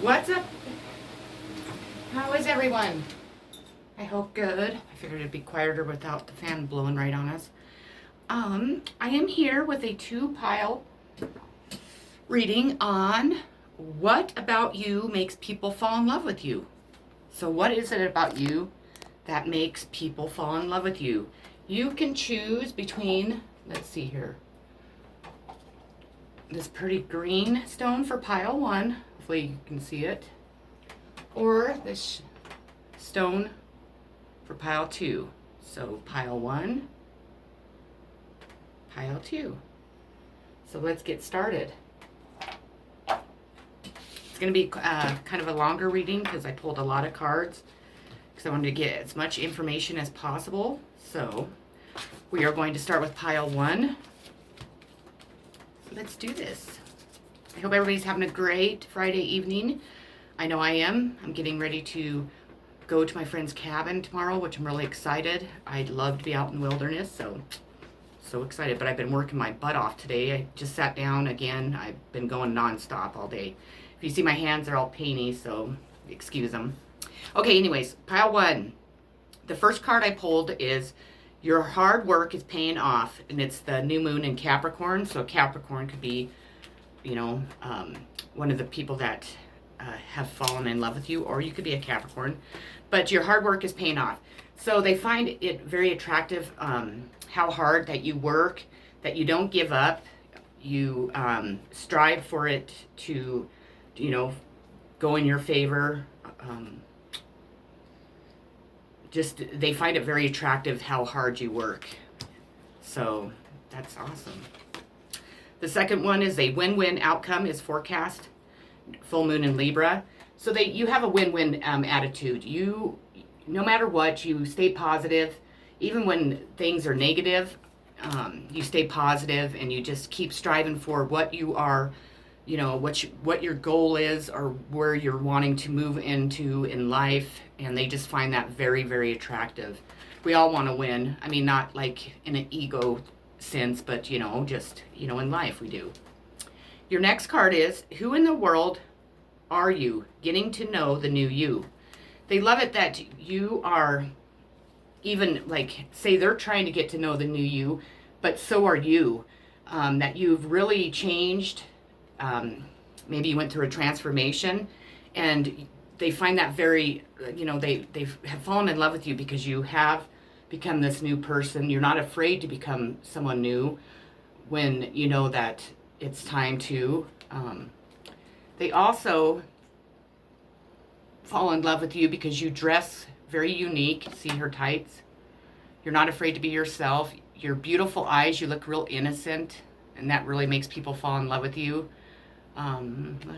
What's up? How is everyone? I hope good. I figured it'd be quieter without the fan blowing right on us. I am here with a 2-pile reading on what about you makes people fall in love with you. So what is it about you that makes people fall in love with you? You can choose between, let's see here, this pretty green stone for pile 1. Hopefully you can see it. Or this stone for pile 2. So pile 1, pile 2. So let's get started. It's going to be kind of a longer reading because I pulled a lot of cards because I wanted to get as much information as possible. So we are going to start with pile 1. Let's do this. I hope everybody's having a great Friday evening. I know I am. I'm getting ready to go to my friend's cabin tomorrow, which I'm really excited. I'd love to be out in the wilderness, so excited. But I've been working my butt off today. I just sat down again. I've been going nonstop all day. If you see my hands, they're all painy, so excuse them. Okay, anyways, pile 1. The first card I pulled is your hard work is paying off, and it's the new moon in Capricorn. So Capricorn could be, one of the people that have fallen in love with you, or you could be a Capricorn, but your hard work is paying off. So they find it very attractive how hard that you work, that you don't give up, you strive for it to, go in your favor. Just they find it very attractive how hard you work. So that's awesome. The second one is a win-win outcome is forecast. Full moon in Libra. So you have a win-win attitude. You, no matter what, you stay positive. Even when things are negative, you stay positive and you just keep striving for what you are, what your goal is or where you're wanting to move into in life. And they just find that very, very attractive. We all want to win. I mean, not like in an ego sense, but, just, in life we do. Your next card is, who in the world are you? Getting to know the new you. They love it that you are, even say they're trying to get to know the new you, but so are you. That you've really changed. Maybe you went through a transformation, and they find that very, they have fallen in love with you because you have become this new person. You're not afraid to become someone new when you know that it's time to. They also fall in love with you because you dress very unique. See her tights? You're not afraid to be yourself. Your beautiful eyes, you look real innocent, and that really makes people fall in love with you. What else?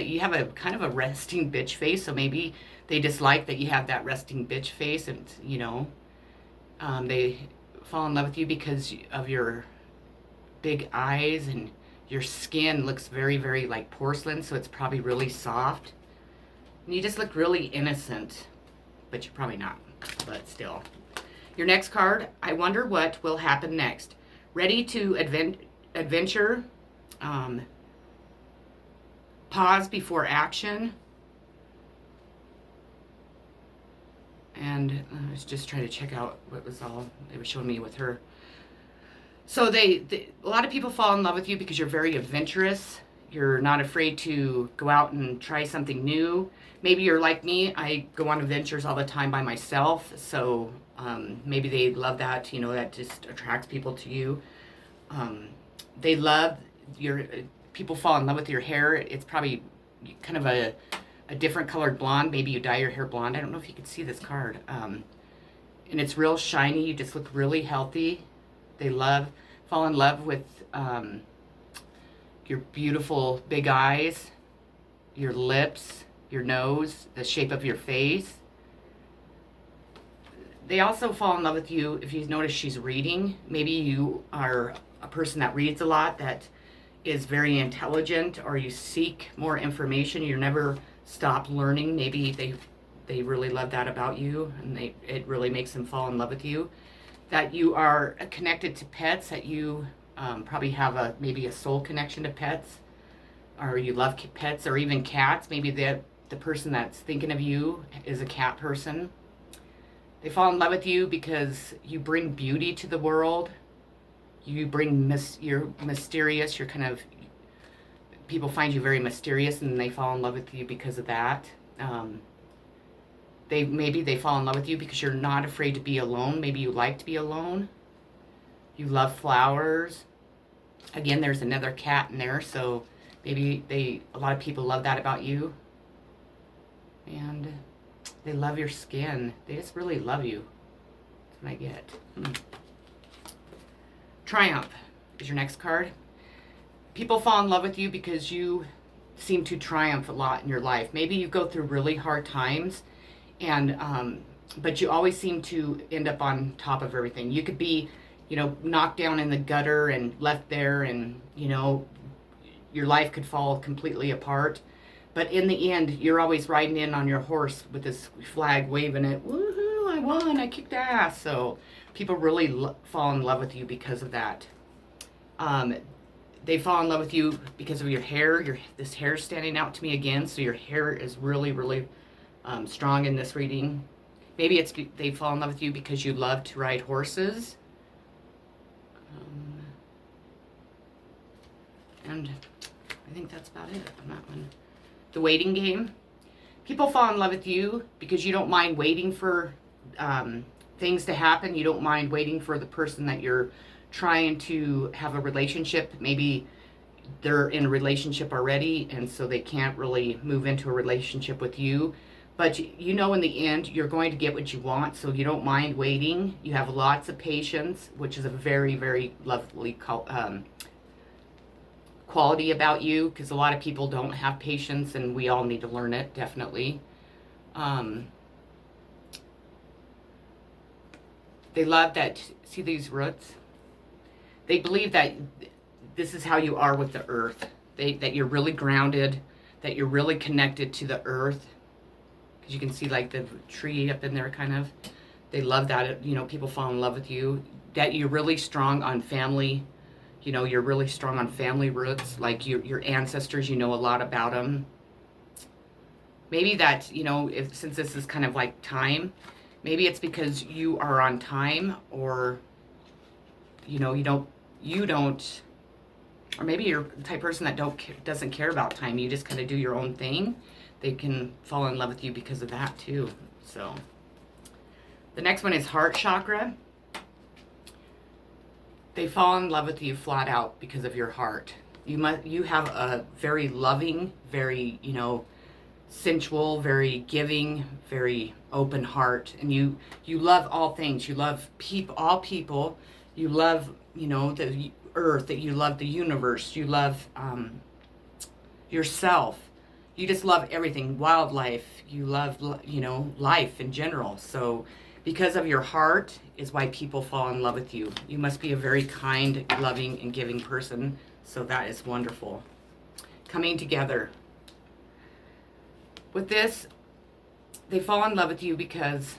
You have a kind of a resting bitch face, so maybe they dislike that you have that resting bitch face, and they fall in love with you because of your big eyes, and your skin looks very, very like porcelain, so it's probably really soft. And you just look really innocent, but you're probably not, but still. Your next card, I wonder what will happen next. Ready to adventure, pause before action. And I was just trying to check out what was all they were showing me with her. So a lot of people fall in love with you because you're very adventurous. You're not afraid to go out and try something new. Maybe you're like me. I go on adventures all the time by myself. So maybe they love that. That just attracts people to you. They love people fall in love with your hair. It's probably kind of a different colored blonde. Maybe you dye your hair blonde. I don't know if you can see this card. And it's real shiny. You just look really healthy. They fall in love with your beautiful big eyes, your lips, your nose, the shape of your face. They also fall in love with you if you notice she's reading. Maybe you are a person that reads a lot, that is very intelligent, or you seek more information. You never stop learning. Maybe they really love that about you, and it really makes them fall in love with you. That you are connected to pets, that you probably have maybe a soul connection to pets. or you love pets or even cats. Maybe the person that's thinking of you is a cat person. They fall in love with you because you bring beauty to the world. You bring you're mysterious. You're kind of, people find you very mysterious and they fall in love with you because of that. Maybe they fall in love with you because you're not afraid to be alone. Maybe you like to be alone. You love flowers. Again, there's another cat in there, so maybe a lot of people love that about you. And they love your skin. They just really love you. That's what I get. Triumph is your next card. People fall in love with you because you seem to triumph a lot in your life. Maybe you go through really hard times, and but you always seem to end up on top of everything. You could be, knocked down in the gutter and left there, and your life could fall completely apart. But in the end, you're always riding in on your horse with this flag waving it. Woohoo, I won, I kicked ass. So people really fall in love with you because of that. They fall in love with you because of your hair. This hair is standing out to me again, so your hair is really, really strong in this reading. Maybe they fall in love with you because you love to ride horses. And I think that's about it on that one. The waiting game. People fall in love with you because you don't mind waiting for things to happen. You don't mind waiting for the person that you're trying to have a relationship. Maybe they're in a relationship already, and so they can't really move into a relationship with you. But in the end, you're going to get what you want, so you don't mind waiting. You have lots of patience, which is a very, very lovely quality about you, because a lot of people don't have patience, and we all need to learn it, definitely. They love that, see these roots? They believe that this is how you are with the earth. That you're really grounded, that you're really connected to the earth. Because you can see like the tree up in there kind of. They love that, people fall in love with you. That you're really strong on family. You're really strong on family roots, like your ancestors, a lot about them. Maybe that, since this is kind of like time, maybe it's because you are on time, or, you don't, or maybe you're the type of person that doesn't care about time. You just kind of do your own thing. They can fall in love with you because of that too. So the next one is heart chakra. They fall in love with you flat out because of your heart. You have a very loving, very, sensual, very giving, very open heart, and you love all things. You love all people. You love, the earth, that you love the universe. You love yourself. You just love everything, wildlife. You love, life in general. So because of your heart is why people fall in love with you. You must be a very kind, loving, and giving person. So that is wonderful. Coming together. With this, they fall in love with you because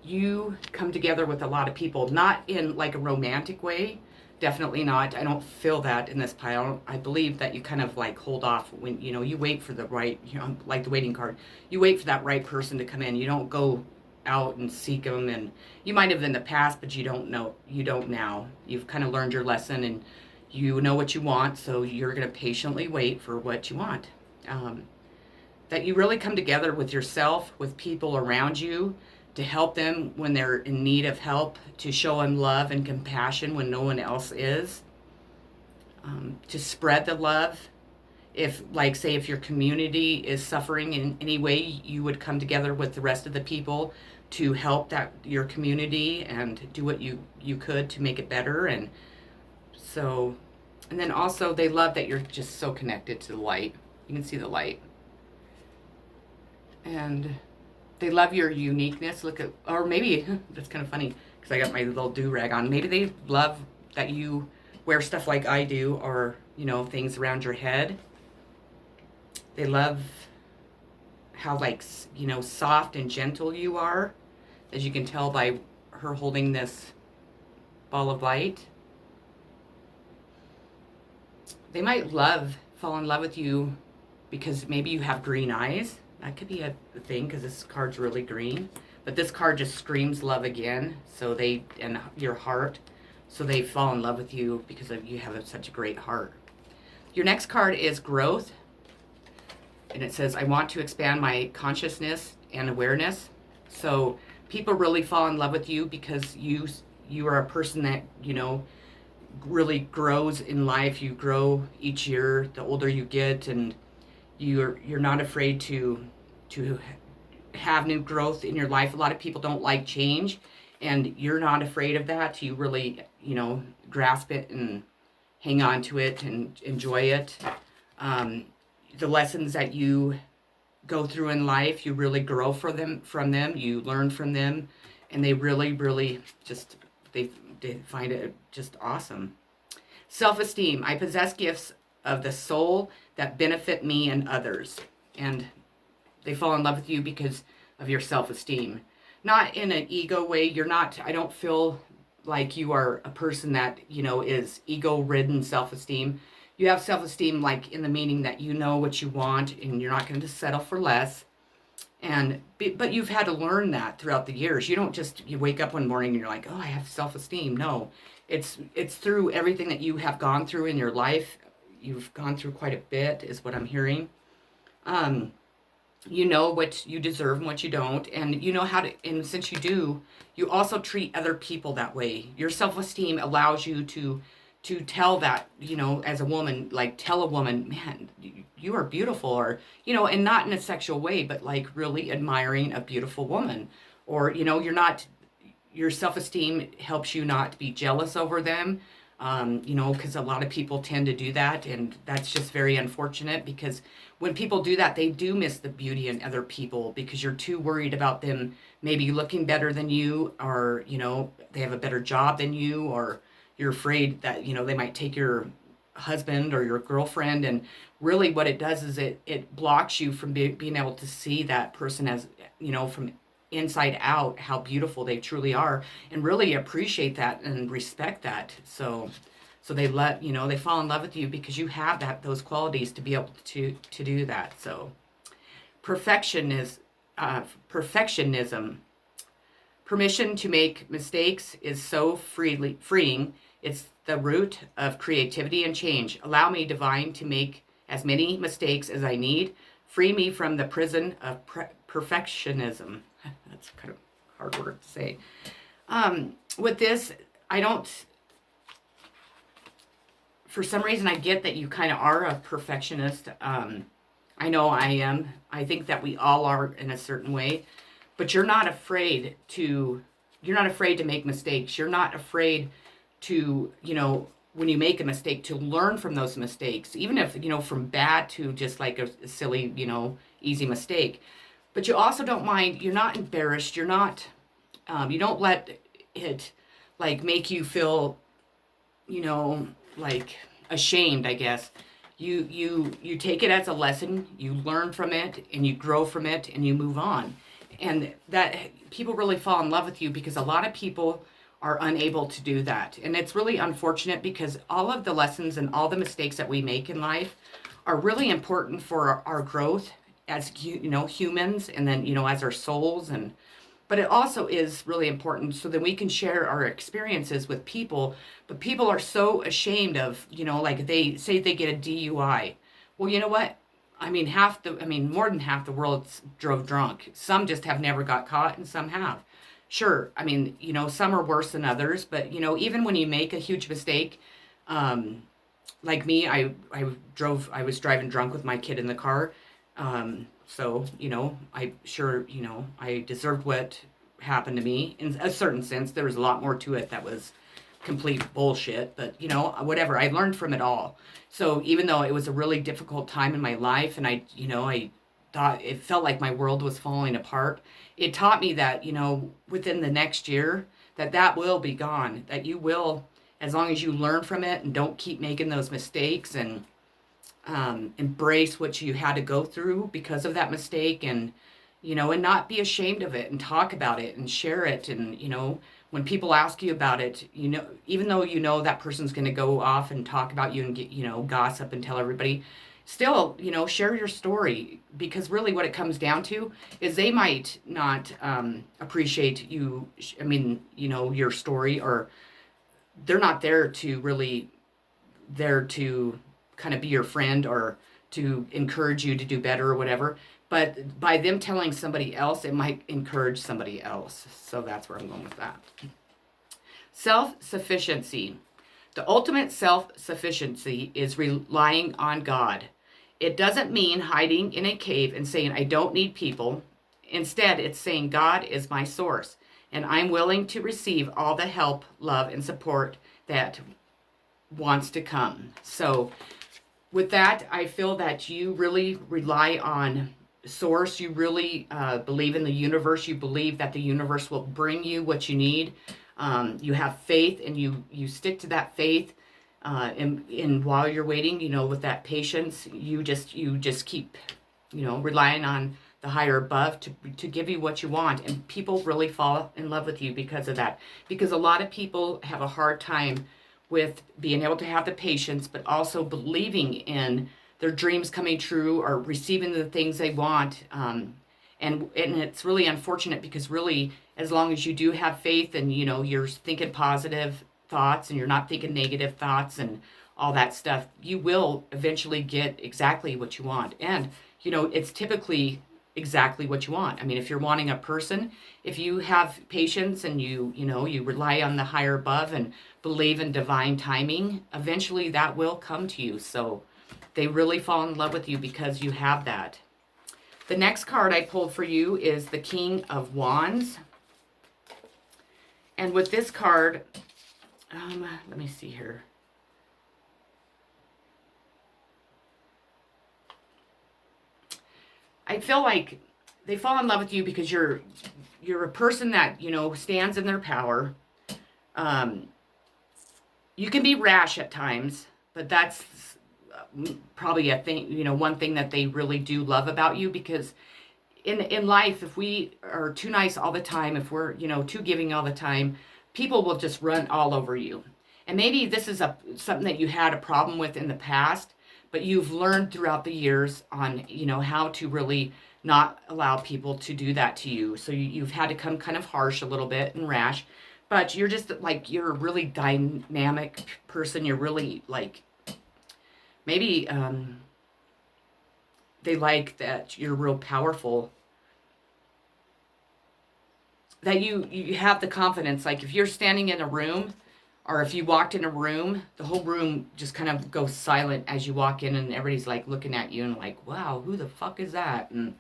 you come together with a lot of people. Not in like a romantic way. Definitely not. I don't feel that in this pile. I believe that you kind of like hold off when, you wait for the right, like the waiting card. You wait for that right person to come in. You don't go out and seek them, and you might have in the past, but you don't now. You've kind of learned your lesson, and you know what you want, so you're going to patiently wait for what you want. That you really come together with yourself, with people around you, to help them when they're in need of help, to show them love and compassion when no one else is, to spread the love. If your community is suffering in any way, you would come together with the rest of the people to help your community and do what you could to make it better. And then also they love that you're just so connected to the light. You can see the light. And they love your uniqueness. Or maybe, that's kind of funny, because I got my little do-rag on. Maybe they love that you wear stuff like I do, or, things around your head. They love how, soft and gentle you are, as you can tell by her holding this ball of light. They might love fall in love with you because maybe you have green eyes. That could be a thing because this card's really green. But this card just screams love again. So and your heart. So they fall in love with you because you have such a great heart. Your next card is growth. And it says, I want to expand my consciousness and awareness. So people really fall in love with you because you are a person that, really grows in life. You grow each year, the older you get, and you're not afraid to have new growth in your life. A lot of people don't like change, and you're not afraid of that. You really, grasp it and hang on to it and enjoy it. The lessons that you go through in life, you really grow from them, you learn from them, and they really, really just, they find it just awesome. Self-esteem. I possess gifts of the soul that benefit me and others. And they fall in love with you because of your self-esteem. Not in an ego way. I don't feel like you are a person that, is ego-ridden self-esteem. You have self-esteem like in the meaning that you know what you want and you're not going to settle for less. But you've had to learn that throughout the years. You don't just, you wake up one morning and you're like, oh, I have self-esteem. No, it's through everything that you have gone through in your life. You've gone through quite a bit is what I'm hearing. You know what you deserve and what you don't. And you know how to, and since you do, you also treat other people that way. Your self-esteem allows you to tell that, as a woman, like tell a woman, man, you are beautiful, or, and not in a sexual way, but like really admiring a beautiful woman, or, your self-esteem helps you not to be jealous over them, because a lot of people tend to do that. And that's just very unfortunate, because when people do that, they do miss the beauty in other people because you're too worried about them maybe looking better than you, or, they have a better job than you, or you're afraid that, they might take your husband or your girlfriend. And really what it does is it blocks you from being able to see that person as, from inside out, how beautiful they truly are, and really appreciate that and respect that. So they they fall in love with you because you have those qualities to be able to do that. So perfectionism. Permission to make mistakes is so freeing. It's the root of creativity and change. Allow me, divine, to make as many mistakes as I need. Free me from the prison of perfectionism. That's kind of hard word to say. With this, for some reason, I get that you kind of are a perfectionist. I know I am. I think that we all are in a certain way. But you're not afraid to make mistakes. You're not afraid to, when you make a mistake, to learn from those mistakes, even if, from bad to just like a silly, easy mistake. But you also don't mind, you're not embarrassed. You're not, you don't let it like make you feel, like ashamed, I guess. You take it as a lesson, you learn from it, and you grow from it, and you move on. And that people really fall in love with you because a lot of people are unable to do that. And it's really unfortunate because all of the lessons and all the mistakes that we make in life are really important for our growth as, humans, and then, as our souls. But it also is really important so that we can share our experiences with people. But people are so ashamed of, like they say they get a DUI. Well, you know what? More than half the world drove drunk. Some just have never got caught, and some have. Sure, some are worse than others, but, even when you make a huge mistake, like me, I was driving drunk with my kid in the car. So, I deserved what happened to me in a certain sense. There was a lot more to it that was complete bullshit, but, whatever. I learned from it all. So even though it was a really difficult time in my life, and I thought it felt like my world was falling apart, it taught me that, within the next year, that will be gone, that you will, as long as you learn from it and don't keep making those mistakes, and embrace what you had to go through because of that mistake, and, and not be ashamed of it, and talk about it and share it. And, when people ask you about it, even though that person's going to go off and talk about you and get, gossip and tell everybody, still, share your story, because really what it comes down to is they might not appreciate you. I mean, your story, or they're not there to kind of be your friend or to encourage you to do better or whatever. But by them telling somebody else, it might encourage somebody else. So that's where I'm going with that. Self-sufficiency. The ultimate self-sufficiency is relying on God. It doesn't mean hiding in a cave and saying, I don't need people. Instead, it's saying, God is my source, and I'm willing to receive all the help, love, and support that wants to come. So with that, I feel that you really rely on source. You really believe in the universe. You believe that the universe will bring you what you need. You have faith, and you stick to that faith. And while you're waiting, with that patience, you just keep, relying on the higher above to give you what you want. And people really fall in love with you because of that. Because a lot of people have a hard time with being able to have the patience, but also believing in their dreams coming true or receiving the things they want. And it's really unfortunate, because really, as long as you do have faith and, you're thinking positive thoughts and you're not thinking negative thoughts and all that stuff, you will eventually get exactly what you want. And, it's typically exactly what you want. I mean, if you're wanting a person, if you have patience and you rely on the higher above and believe in divine timing, eventually that will come to you. So they really fall in love with you because you have that. The next card I pulled for you is the King of Wands. And with this card, let me see here. I feel like they fall in love with you because you're a person that, stands in their power. You can be rash at times, but that's probably a thing, one thing that they really do love about you, because in life, if we are too nice all the time, if we're, too giving all the time, people will just run all over you. And maybe this is something that you had a problem with in the past, but you've learned throughout the years on, how to really not allow people to do that to you. So you've had to come kind of harsh a little bit and rash, but you're just like, you're a really dynamic person. You're really like, maybe they like that you're real powerful, that you have the confidence. Like if you're standing in a room, or if you walked in a room, the whole room just kind of goes silent as you walk in, and everybody's like looking at you and like, wow, who the fuck is that? And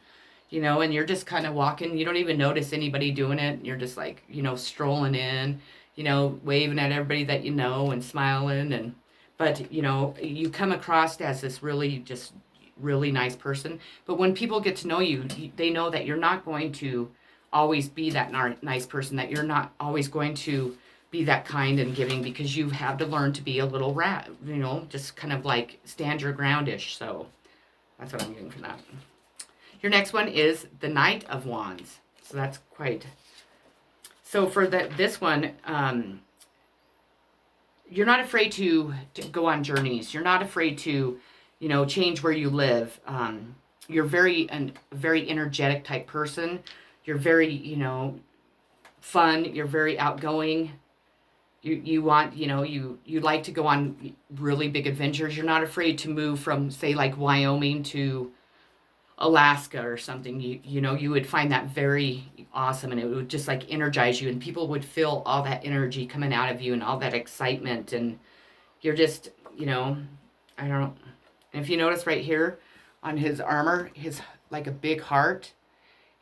and you're just kind of walking, you don't even notice anybody doing it. You're just like, strolling in, waving at everybody that and smiling. But you come across as this really nice person. But when people get to know you, they know that you're not going to always be that nice person, that you're not always going to be that kind and giving, because you have to learn to be a little just kind of like stand your groundish. So that's what I'm getting from that. Your next one is the Knight of Wands. So that's quite. So for this one, you're not afraid to go on journeys. You're not afraid to, change where you live. You're very energetic type person. You're very, fun. You're very outgoing. You want, you like to go on really big adventures. You're not afraid to move from, say, like Wyoming to Alaska or something. You would find that very awesome, and it would just like energize you, and people would feel all that energy coming out of you and all that excitement, and you're just, I don't know. And if you notice right here on his armor, his like a big heart,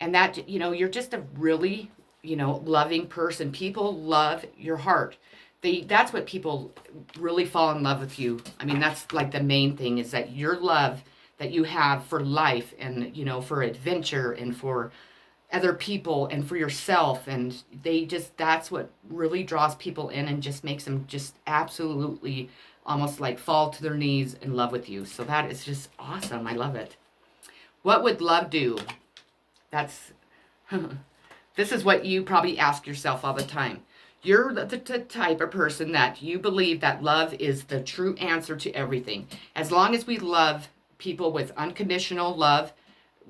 and that, you're just a really, loving person. People love your heart. That's what people really fall in love with you. I mean, that's like the main thing, is that your love that you have for life and, for adventure and for other people and for yourself. And that's what really draws people in and just makes them just absolutely almost like fall to their knees in love with you. So that is just awesome. I love it. What would love do? That's, this is what you probably ask yourself all the time. You're the type of person that you believe that love is the true answer to everything. As long as we love people with unconditional love.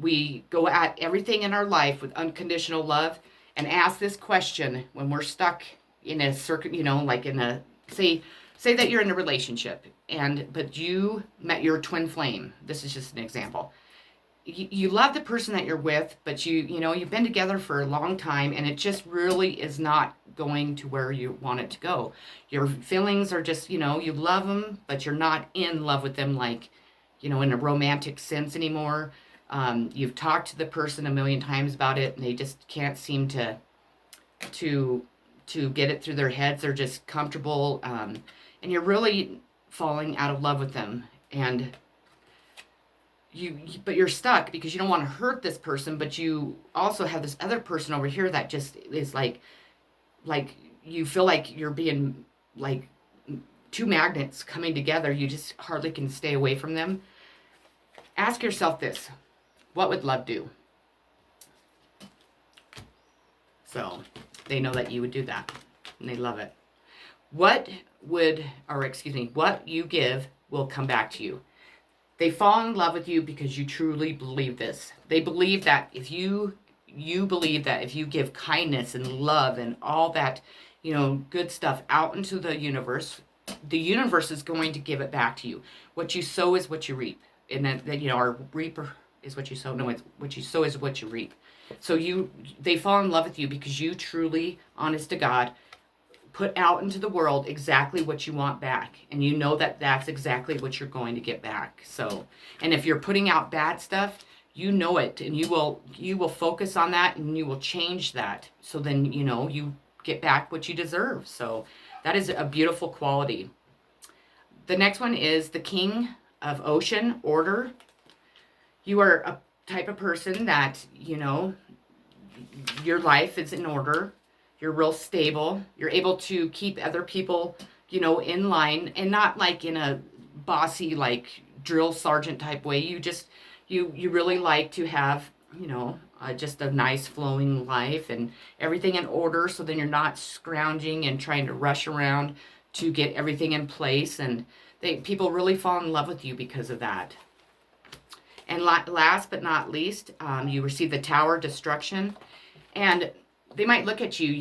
We go at everything in our life with unconditional love and ask this question when we're stuck in a circuit, like in a, say that you're in a relationship but you met your twin flame. This is just an example. You love the person that you're with, but you've been together for a long time and it just really is not going to where you want it to go. Your feelings are just, you love them, but you're not in love with them like, in a romantic sense anymore. You've talked to the person a million times about it and they just can't seem to get it through their heads. They're just comfortable. And you're really falling out of love with them. And but you're stuck because you don't want to hurt this person, but you also have this other person over here that just is like you feel like you're being like two magnets coming together. You just hardly can stay away from them. Ask yourself this: what would love do? So they know that you would do that and they love it. What you give will come back to you. They fall in love with you because you truly believe this. They believe that if you believe that if you give kindness and love and all that, good stuff out into the universe is going to give it back to you. What you sow is what you reap. And then, our reaper is what you sow. No, it's what you sow is what you reap. So they fall in love with you because you truly, honest to God, put out into the world exactly what you want back, and you know that that's exactly what you're going to get back. So, and if you're putting out bad stuff, you know it, and you will focus on that and you will change that, so then you get back what you deserve. So that is a beautiful quality. The next one is the King of Ocean, order. You are a type of person that your life is in order. You're real stable. You're able to keep other people, in line, and not like in a bossy, like drill sergeant type way. You really like to have, just a nice flowing life and everything in order. So then you're not scrounging and trying to rush around to get everything in place. And people really fall in love with you because of that. And last but not least, you receive the Tower, destruction. And they might look at you.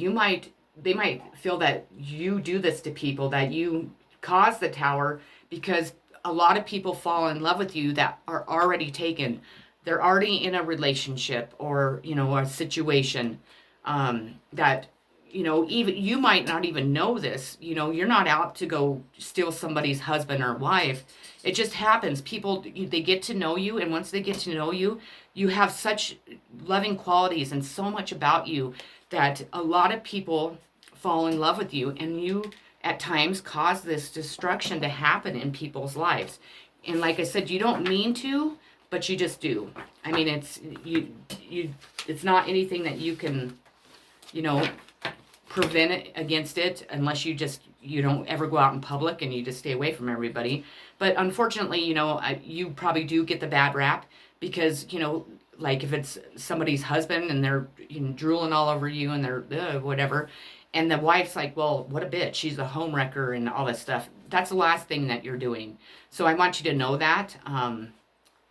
They might feel that you do this to people, that you cause the Tower, because a lot of people fall in love with you that are already taken. They're already in a relationship or, a situation that, even you might not even know this. You're not out to go steal somebody's husband or wife. It just happens. People, they get to know you, and once they get to know you, you have such loving qualities and so much about you that a lot of people fall in love with you, and you at times cause this destruction to happen in people's lives. And like I said, you don't mean to, but you just do. I mean, it's not anything that you can, prevent it against it, unless you don't ever go out in public and you just stay away from everybody. But unfortunately, you probably do get the bad rap because, like if it's somebody's husband and they're drooling all over you and they're whatever, and the wife's like, well, what a bitch, she's a home wrecker and all this stuff. That's the last thing that you're doing. So I want you to know that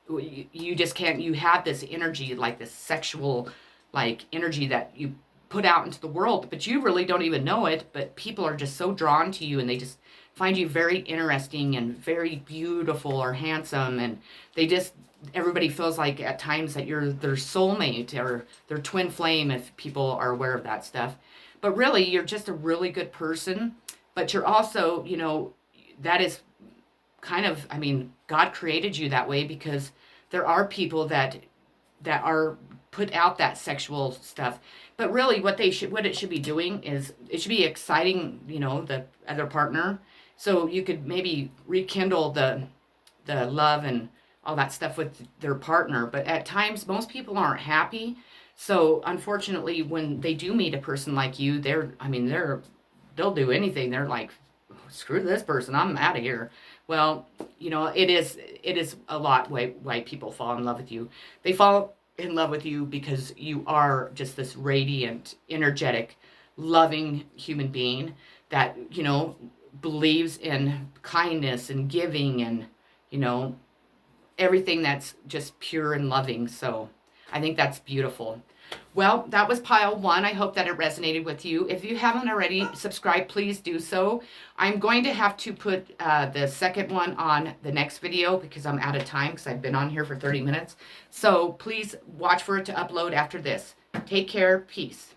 you just can't. You have this energy, like this sexual, like energy that you put out into the world, but you really don't even know it. But people are just so drawn to you, and they just find you very interesting and very beautiful or handsome, and everybody feels like at times that you're their soulmate or their twin flame, if people are aware of that stuff. But really, you're just a really good person. But you're also, that is kind of, God created you that way because there are people that are put out that sexual stuff. But really, what it should be doing is it should be exciting, the other partner. So you could maybe rekindle the love and all that stuff with their partner. But at times, most people aren't happy. So unfortunately, when they do meet a person like you, they'll do anything. They're like, screw this person, I'm out of here. Well, it is a lot why people fall in love with you. They fall in love with you because you are just this radiant, energetic, loving human being that, believes in kindness and giving and, everything that's just pure and loving. So I think that's beautiful. Well, that was pile 1. I hope that it resonated with you. If you haven't already subscribed, please do so. I'm going to have to put the second one on the next video because I'm out of time because I've been on here for 30 minutes. So please watch for it to upload after this. Take care. Peace.